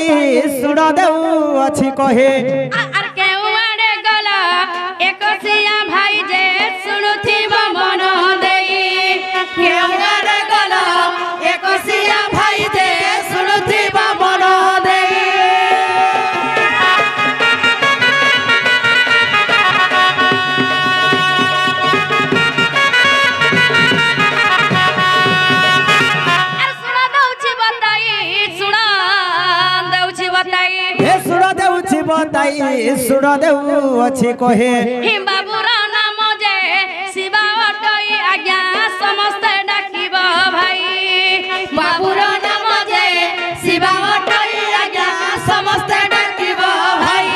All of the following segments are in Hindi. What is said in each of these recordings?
सुन देऊ अछि कहे आर केउ आड़े गला एकसिया भाई जे सुनुथिब मन देई केउ आड़े गला एकसिया भाई जे सुनुथिब मन देई आर सुना दउछि बताई सुन देऊ अछि कहे बाबूर नाम जे शिवा अटई आज्ञा समस्त डाकिब भाई बाबूर नाम जे शिवा अटई आज्ञा समस्त डाकिब भाई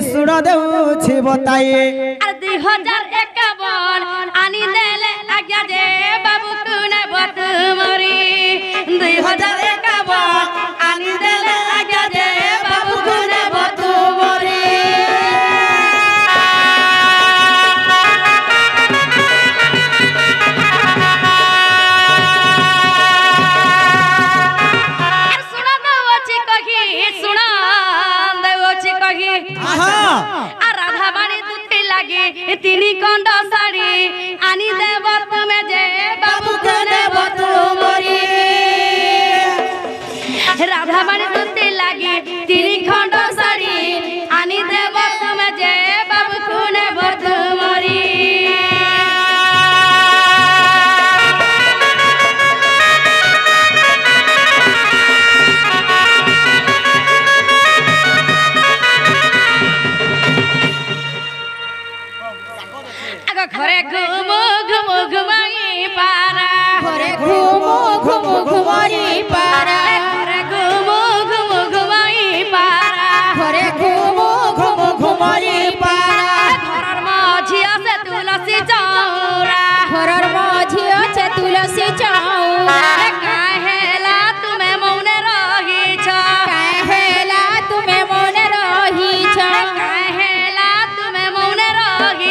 सुन देऊ बताई 2051 आनी देले आज्ञा जे बाबू कुने बत मरी 2051 आनी देले आज्ञा जे बाबू कुने बत मरी तिनी कंड साड़ी आनी देव तुमे जे बाबू कने बतु मोरी राधा बाणी दुते लागी तिनी खंड साड़ी आनी देव तुमे जे बाबू कने बतु मोरी घरे घुमो घुमो घुमाई पारा घरे घुमो घुमो घुमाई पारा घरे घुमो घुमो घुमाई पारा घरे घुमो घुमो घुमाई पारा घरर माझी আছে तुलसी चौरा घरर माझी আছে तुलसी चौरा काहेला तुमे मौने रहिछ काहेला तुमे मौने रहिछ काहेला तुमे मौने रहिछ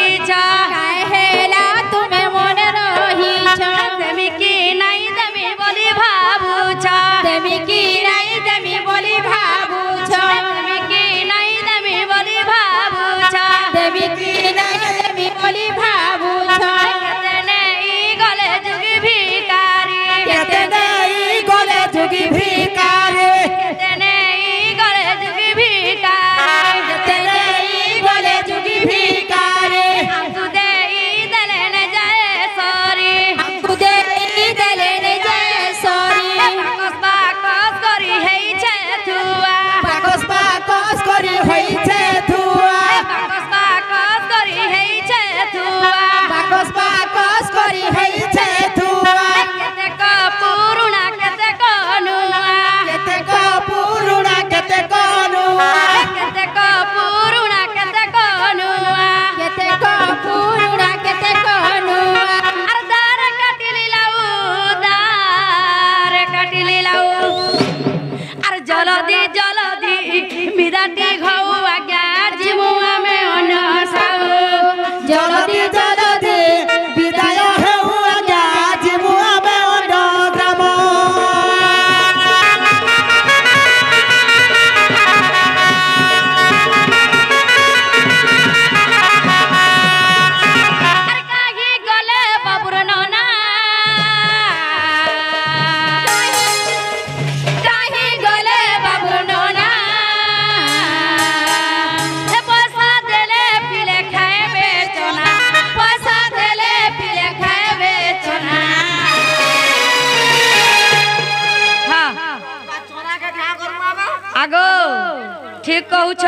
ठीक कहू छ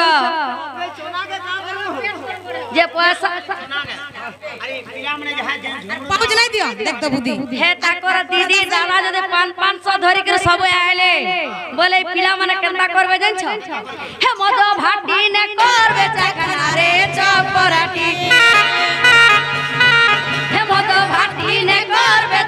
जे पैसा पाउच नहीं दियो देख तो बुद्धि हे ताकर दीदी दादा जदे 500 धरि के सब आइले बोले पिला माने केनता करबे जान छ हे मद भाटी ने करबे चाखना रे चपराटी हे मद भाटी ने करबे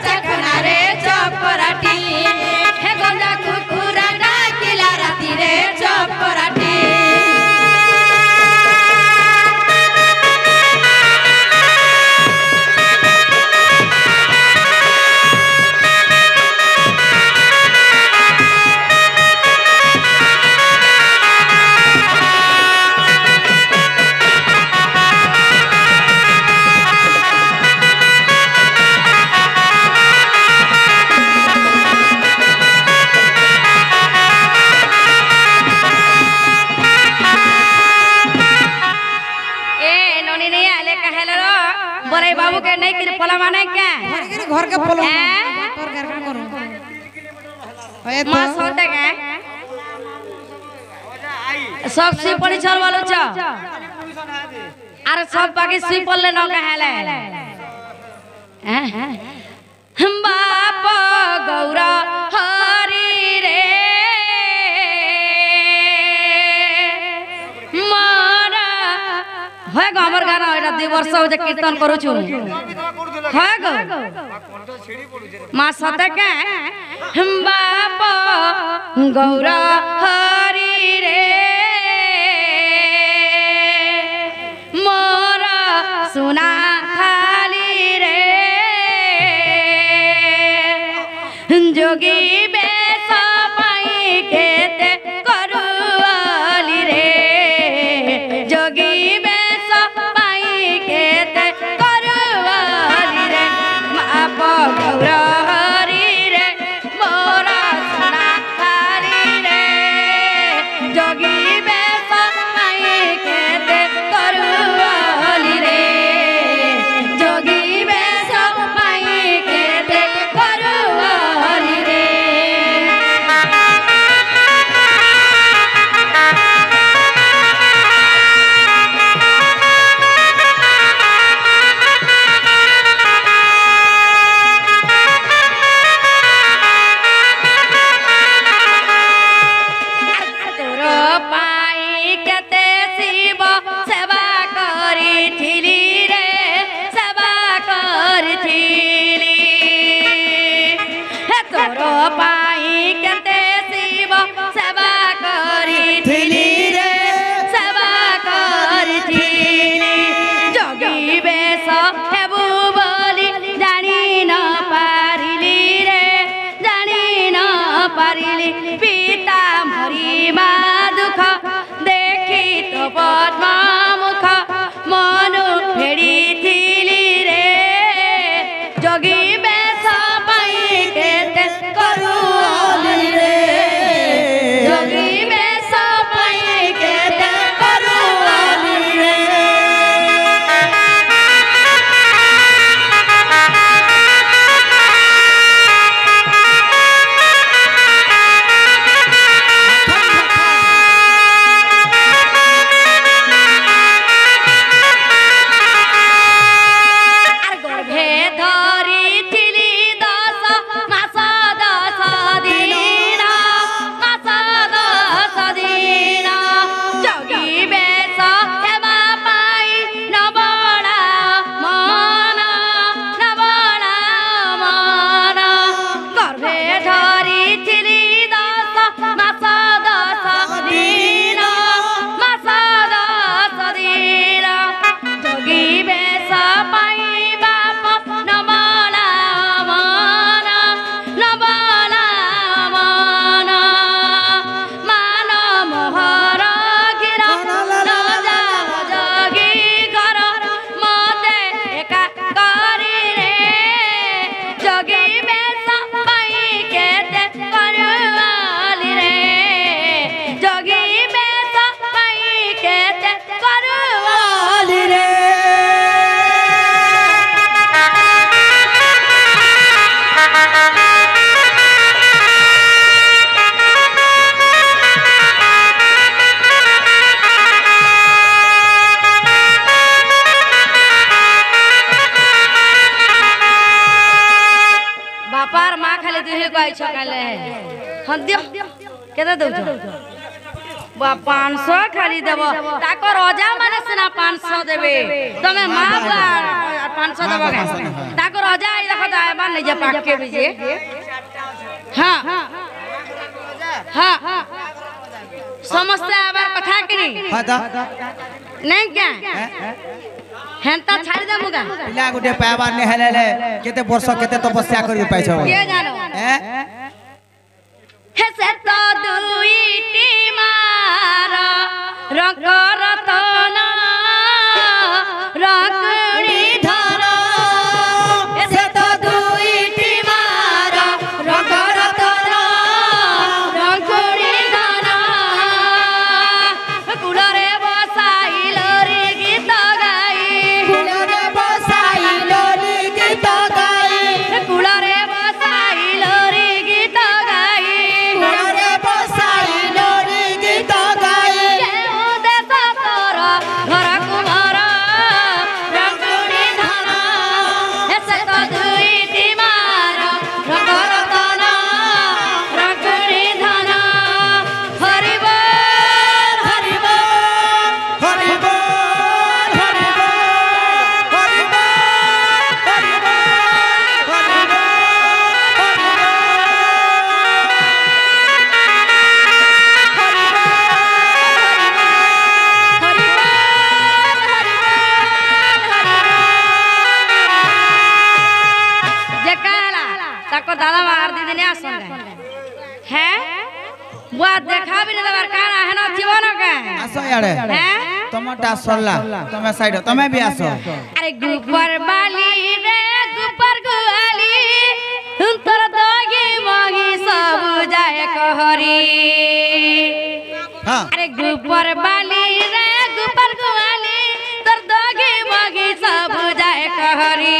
घर के पलंग হ্যাঁ? তোর घर के करो ओए মা तो সতে গে সব সুই পড়ি চল বলো চ আর সব বাকি সুই পড়লে ন কাহেলে হ্যাঁ বাপ গৌর হরি রে মারা হয় গো আমার গান এটা 2 বর্ষ হইছে কীর্তন করুছু হয় গো মা সতে কে বাপ গৌর হরি রে মোর সোনা থালি রে যোগী বেশ পাই কেতে করুয়ালি রে যোগী বেশ পাই কেতে করুয়ালি রে বাপ গৌর হরি রে মোর সোনা থালি রে যোগী বেশ পাই কেতে করুয়ালি রে যোগী বেশ পাই কেতে করুয়ালি রে তোর পাই কেতে শিব সেবা করিছিলি রে সেবা করিছিলি হে তোর পাই কেতে শিব সেবা করিছিলি রে সেবা করিছিলি যোগী বেশ হেবু বলি জানি ন পারিলি রে জানি ন পারিলি পিতা মরি মা দুঃখ দেখি তো পদ্মা মুখ মনু ফেরিছিলি রে যোগী বেশ পাই কেতে করুয়ালি রে যোগী বেশ পাই কেতে করুয়ালি রে আর গর্ভে ধরিছিলি 10 মাস 10 দিন মাস 10 দিন যোগী বেশ হেবা পাই নবড়া মন নবড়া মন গর্ভে ধরিছিলি 10 মাস 10 দিন মাস 10 দিন যোগী বেশ পাই বাপ নবলা মন নবলা মন মান মোহর ঘির নজা যোগী ঘর মতে একা করি রে যোগী বেশ পাই কেতে করুয়ালি রে যোগী বেশ পাই কেতে করুয়ালি রে বাপার মা খালি দুহে কইছ কালে হন দিও কেতে দউছ বা 500 খালি দেব তাকো রজা মানে সিনা 500 দেবে তুমি মা 500 দেব কে তাকো রজা এই দেখো যাইবা নিজে পাকে বিজে হ্যাঁ হ্যাঁ সমস্ত আবার কথা কিনি হাদা নাই क्या হেনতা ছাড়ি দেমু গা পিলা গুটে পাইবার নে হেলে কেতে বর্ষ কেতে তপস্যা করি পাইছো কে জানো হ্যাঁ হে সে তো দুইটি মার রঙ্গ রতন রঙ্গিণী ধর সে তো দুইটি মার রঙ্গ রতন রঙ্গিণী ধর কুলরে বসাইল রে গীত গাই কুলরে বসাইল রে গীত গাই ताको दादा मार दीदी ने आसन हैं बुआ देखा भी नहीं दबार काना है ना जीवन का आसो यारे हैं तमटा सरला तमे साइड तमे भी आसो अरे गुपर बाली रे गुपर गुआली तोर दोगी मोगी सब जाए कहरी हां अरे गुपर बाली रे गुपर गुआली तोर दोगी मोगी सब जाए कहरी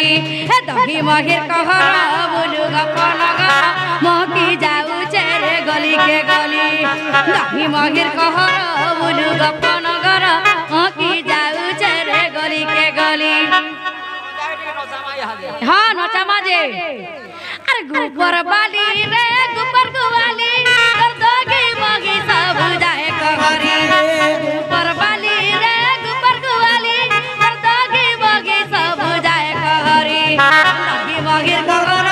हे दोगी मोगिर कहर बोलू गपनगा मोकी जाऊ चेरे गली के गली दोगी मोगिर कहर बोलू गपनगर मोकी जाऊ चेरे गली के गली हाँ नचा माजे अरे गुपर बाली रे गुपर गुवाली कर दोगी मोगी सब जाए कहरी गुपर बाली रे गुपर गुवाली कर दोगी मोगी सब जाए कहरी दोगी मोगिर कहर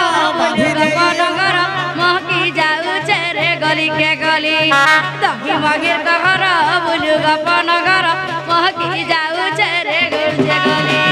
नगर मोकी जाऊ चेरे गली के गली दोगी मोगिर कहर बोलू गपनगर मोकी जाऊ चेरे गली के गली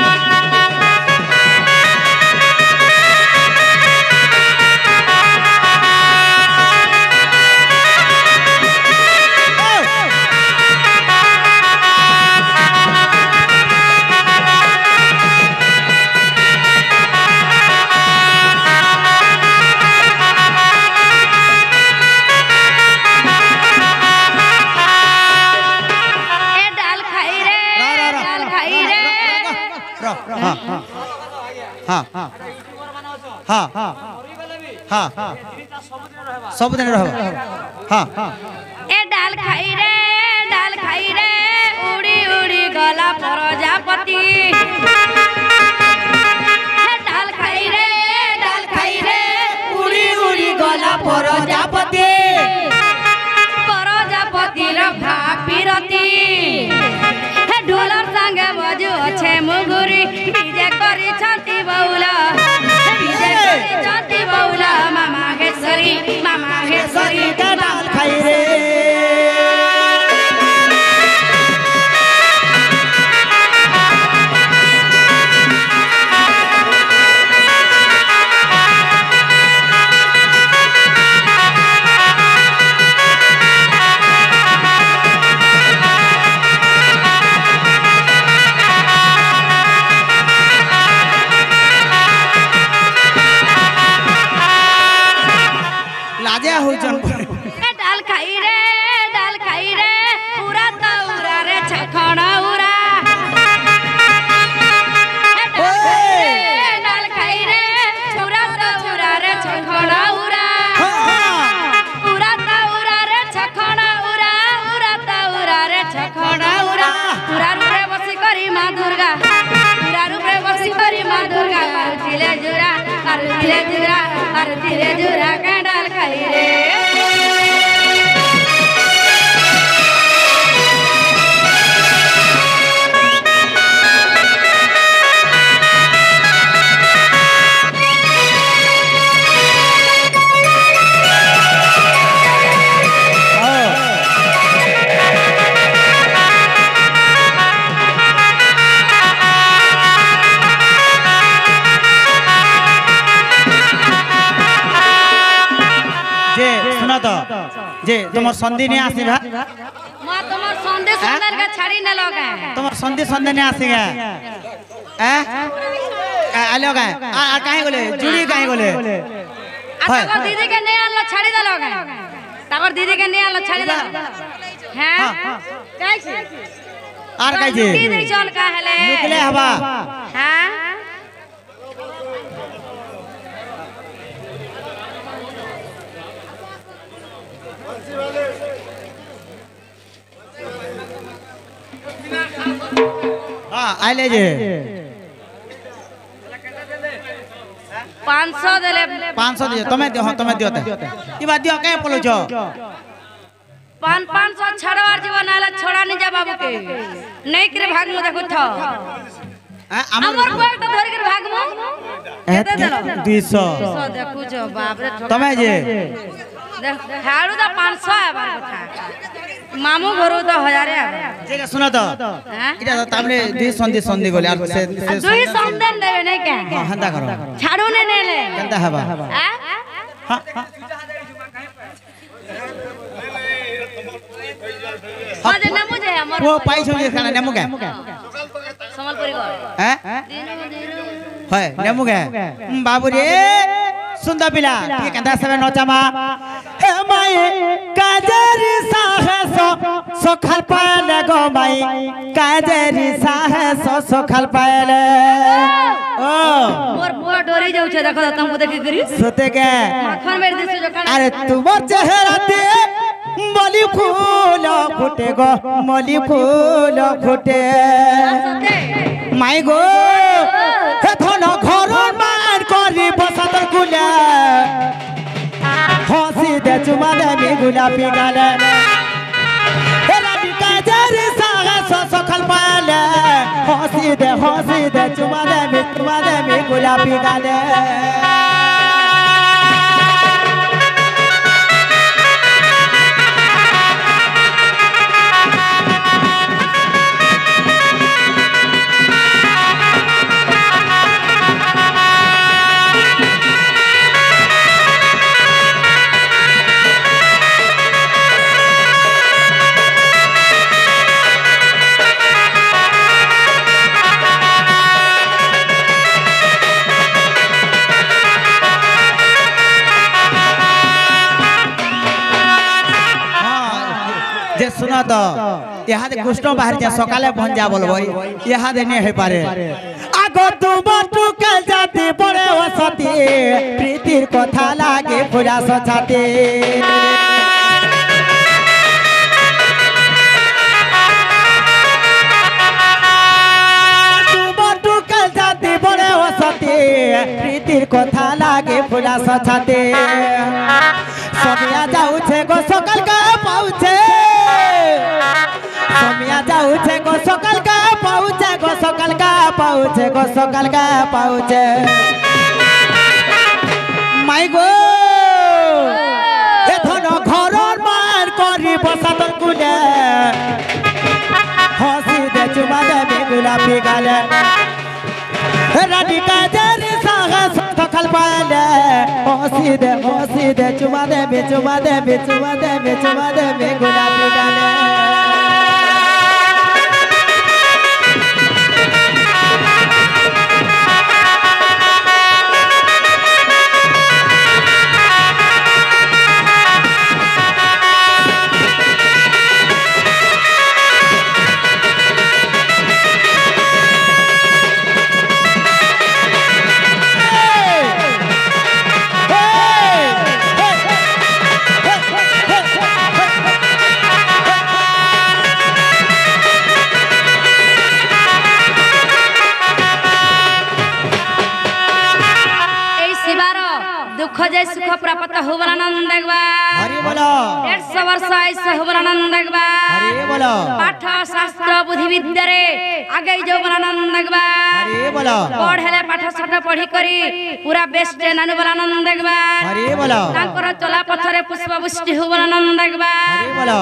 हाँ हाँ हाँ हाँ हाँ सब दिन रहो हाँ ए डाल खाई रे उड़ी उड़ी गला प्रजापति डाल खाई रे उड़ी उड़ी गला प्रजापति प्रजापति र भापीरती हे ढोलर संगे बजू अच्छे मुगुरी विजय करी छाती बौला विजय करी छाती बौला मामा हेसरी डाल खाई रे लाजे हो जन डाल खाई रे पूरा तौरा रे छखड़ा उरा डाल खाई रे पूरा तौरा रे छखड़ा उरा पूरा तौरा रे छखड़ा उरा पूरा तौरा रे छखड़ा उरा पूरा रूपे बसी करी मां दुर्गा पूरा रूपे बसी करी मां दुर्गा आरतीले जुरा के डाल खाई रे जे तुम्हार संधि नहीं आसीगा मां तुम्हार संदेश अंदर का छाड़ी न लगा तुम्हार संधि नहीं आसीगा आलो का आ काहे बोले जुड़ी काहे बोले ताकर दीदी के नहीं आलो छाड़ी द लगा ताकर दीदी के नहीं आलो छाड़ी द हैं काई छी आर काई छी दीदी चल का हले निकले हवा हां हाँ आइले जे 500 देले 500 दियो तमे दियो तमे दियो ई बात दियो काहे बोलो छो 500 छड़वार जीवन आला छोड़ा नहीं जा बाबू के नहीं करे भाग मु देखो छ हमर कोई तो धर के भाग मु केते देलो 200 देखो जो बाप रे तमे जे हाड़ू तो 500 है बार कथा मामू घरो तो 1000 है जेका सुनो तो इटा तो तामने दुई संधि गोले और से दुई संधि देबे नहीं के हां हंदा करो छाड़ू ने ले केनता हबा हाँ हाँ हां जे नेमु जे हमर वो पाई छे खाना नेमु के संबलपुरी गो हैं है नेमु के बाबू रे सुंदर पिला के कंदा सबे नचामा हे माई काजरी साहस सोखल पाले गो माई काजरी साहस सोखल पाले ओ मोर बुआ डोरी जाउ छे देखो तुमको देखि करी सोते के माखन मेर दिस जो खाना अरे तुमर चेहरा ते मली फूल फुटे गो मली फूल फुटे माई गो हे थन घर मान करी बसत गुला हंसी दे चुमा दे मी गुलाबी गाले हे रानी काजरी साहस सखल पाले हंसी दे चुमा दे मी गुलाबी गाले जे सुना तो यहाँ दे कुछ बाहर जा सकाले बन जा बोलबो यहाँ दे नहीं है पारे आगो तुम टुकल जाती बड़े वसती प्रीतिर कथा लागे पूरा सछाती तुम टुकल जाती बड़े वसती प्रीतिर कथा लागे पूरा सछाती समिया जाऊ छे गो सकल का पाउछे समिया जाऊ छे गो सकल का पाउछे गो सकल का पाउछे गो सकल का पाउछे माई गो ए धन घरर मार करी बसात गुले हंसी दे चुमा दे गुलाबी गाले रानी काजरी साहस सखल पाले हंसी दे चुमा दे गुलाबी गाले दुख जय सुख प्राप्त होवरानंद देखबा हरि बोलो 150 वर्ष आयुष होवरानंद देखबा हरि बोलो पाठ शास्त्र बुद्धि विद्या रे आगे जोवरानंद देखबा हरि बोलो पढ़ले पाठ साठ पढ़ी करी पूरा बेस्ट नानु बरानंद देखबा हरि बोलो तांकर चला पथरे पुष्प वृष्टि होवरानंद देखबा हरि बोलो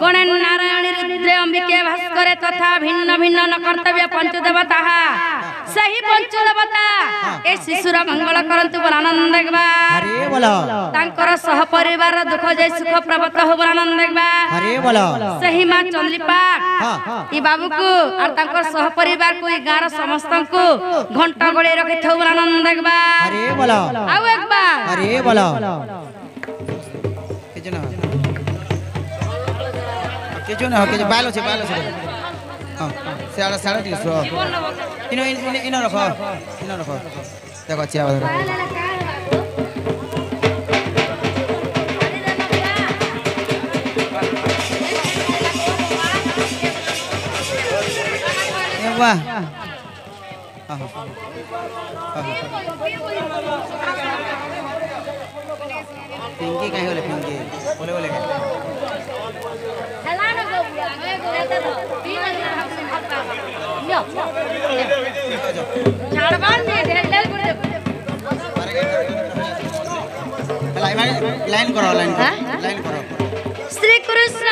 गणेश नारायण रुद्र अंबिके भास्कर तथा भिन्न भिन्न न कर्तव्य पंच देवता सही पंच देवता ए शिशुर मंगल करंतु बरानंद देखबा हरि बोलो तांकर सह परिवार दुख जय सुख प्राप्त होवरानंद देखबा हरि बोलो सही मां चंद्रिपा ई बाबू को और तांकर सह परिवार को ई गार समस्त को घंटा गळे रखि थौवरानंद देखबा हरि बोलो आउ एक बार हरि बोलो केजो ना केजो बालो छे हां साड़ा साड़ा दिसो इनो रखो देखो अच्छा वाह पिंकी कहीं होले पिंकी बोले हेला न गो बुआ मैं गोरेते तो 3000 हम से खाता लो झाड़बान में ढेल गुड़ लाइन करो श्री कृष्ण